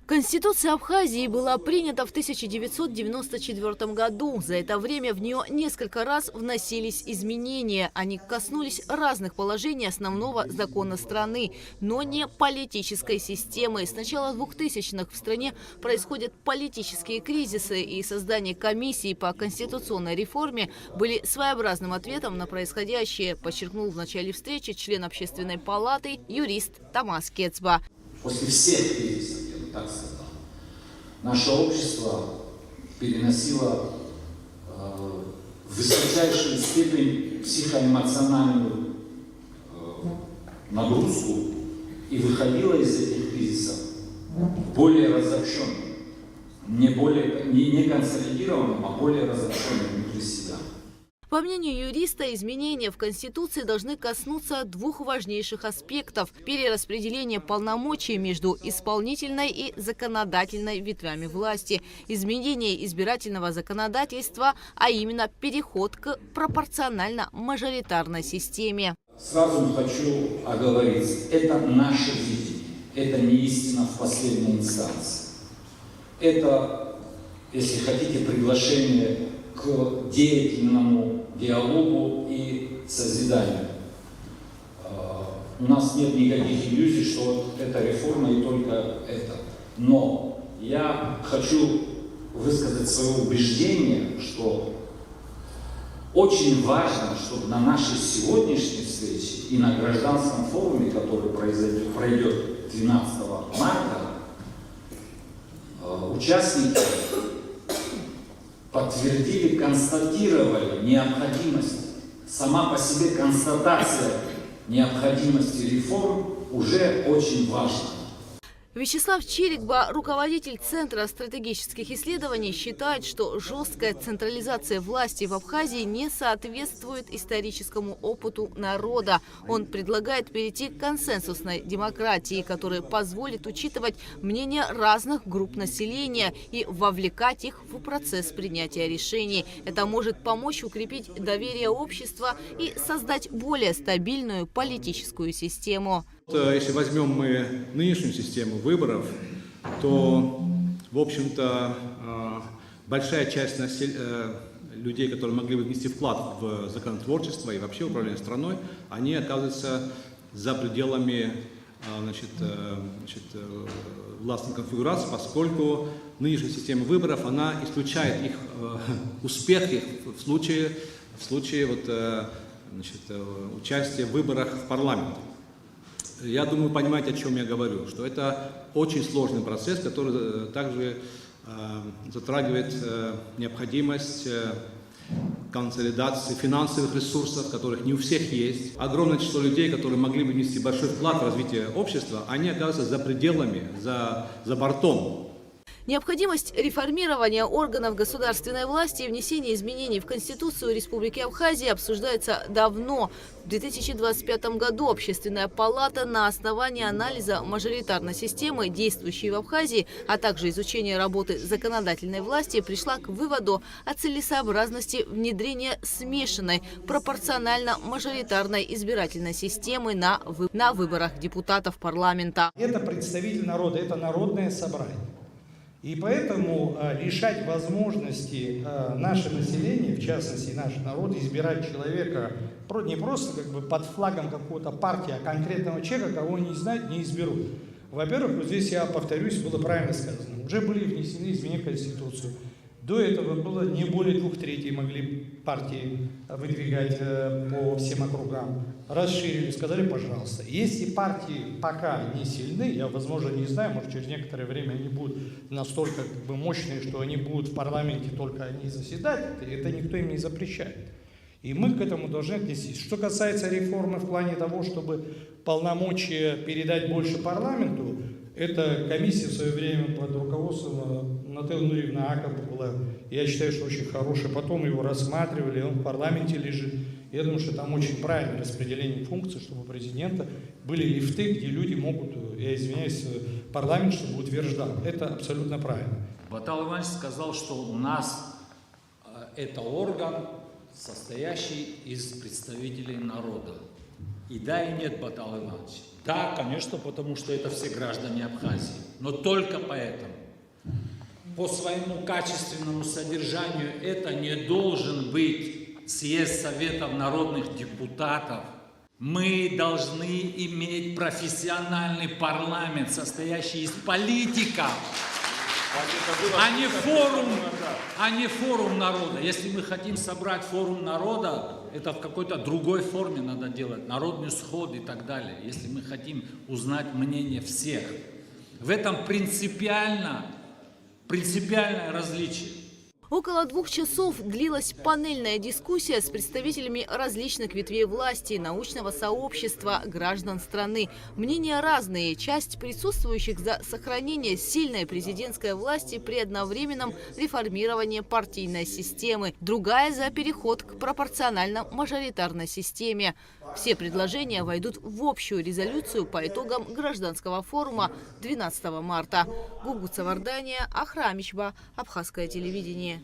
Конституция Абхазии была принята в 1994 году. За это время в нее несколько раз вносились изменения. Они коснулись разных положений основного закона страны, но не политической системы. С начала 2000-х в стране происходят политические кризисы, и создание комиссии по конституционной реформе были своеобразным ответом на происходящее, подчеркнул в начале встречи член Общественной палаты юрист Тамас Кецба. После всех кризисов, я бы так сказал, наше общество переносило в высочайшую степень психоэмоциональную нагрузку и выходило из этих кризисов более разобщенным, не консолидированным, а более разобщенным внутри себя. По мнению юриста, изменения в Конституции должны коснуться двух важнейших аспектов – перераспределения полномочий между исполнительной и законодательной ветвями власти, изменение избирательного законодательства, а именно переход к пропорционально-мажоритарной системе. Сразу хочу оговориться, это наше видение, это не истина в последней инстанции. Это, если хотите, приглашение к деятельному диалогу и созиданию. У нас нет никаких иллюзий, что вот эта реформа и только это. Но я хочу высказать свое убеждение, что очень важно, чтобы на нашей сегодняшней встрече и на гражданском форуме, который пройдет 12 марта, участники подтвердили, констатировали необходимость. Сама по себе констатация необходимости реформ уже очень важна. Вячеслав Чирикба, руководитель Центра стратегических исследований, считает, что жесткая централизация власти в Абхазии не соответствует историческому опыту народа. Он предлагает перейти к консенсусной демократии, которая позволит учитывать мнения разных групп населения и вовлекать их в процесс принятия решений. Это может помочь укрепить доверие общества и создать более стабильную политическую систему. Если возьмем мы нынешнюю систему выборов, то, в общем-то, большая часть людей, которые могли бы внести вклад в законотворчество и вообще управление страной, они оказываются за пределами властной конфигурации, поскольку нынешняя система выборов, она исключает их успех их в случае участия в выборах в парламент. Я думаю, понимаете, о чем я говорю, что это очень сложный процесс, который также затрагивает необходимость консолидации финансовых ресурсов, которых не у всех есть. Огромное число людей, которые могли бы внести большой вклад в развитие общества, они оказываются за пределами, за бортом. Необходимость реформирования органов государственной власти и внесения изменений в Конституцию Республики Абхазия обсуждается давно. В 2025 году Общественная палата на основании анализа мажоритарной системы, действующей в Абхазии, а также изучения работы законодательной власти, пришла к выводу о целесообразности внедрения смешанной пропорционально-мажоритарной избирательной системы на выборах депутатов парламента. Это представитель народа, это народное собрание. И поэтому лишать возможности наше население, в частности наш народ, избирать человека не просто под флагом какой-то партии, а конкретного человека, кого они не знают, не изберут. Во-первых, вот здесь я повторюсь, было правильно сказано, уже были внесены изменения в Конституцию. До этого было не более 2/3 могли партии выдвигать по всем округам. Расширили, сказали, пожалуйста. Если партии пока не сильны, я, возможно, не знаю, может, через некоторое время они будут настолько мощные, что они будут в парламенте только они заседать, это никто им не запрещает. И мы к этому должны отнестись. Что касается реформы в плане того, чтобы полномочия передать больше парламенту, эта комиссия в свое время под руководством Натальи Нуриевны Акопа была, я считаю, что очень хорошая. Потом его рассматривали, он в парламенте лежит. Я думаю, что там очень правильное распределение функций, чтобы у президента были лифты, где люди могут, я извиняюсь, парламент, чтобы утверждал. Это абсолютно правильно. Батал Иванович сказал, что у нас это орган, состоящий из представителей народа. И да, и нет, Батал Иванович. Да, конечно, потому что это все граждане Абхазии. Но только поэтому. По своему качественному содержанию это не должен быть съезд Советов народных депутатов. Мы должны иметь профессиональный парламент, состоящий из политиков, а не форум народа. Если мы хотим собрать форум народа, это в какой-то другой форме надо делать, народный сход и так далее. Если мы хотим узнать мнение всех. В этом принципиальное различие. Около 2 часов длилась панельная дискуссия с представителями различных ветвей власти, научного сообщества, граждан страны. Мнения разные. Часть присутствующих за сохранение сильной президентской власти при одновременном реформировании партийной системы. Другая за переход к пропорционально-мажоритарной системе. Все предложения войдут в общую резолюцию по итогам гражданского форума 12 марта. Гугуца Вардания, Ахрамичба, Абхазское телевидение.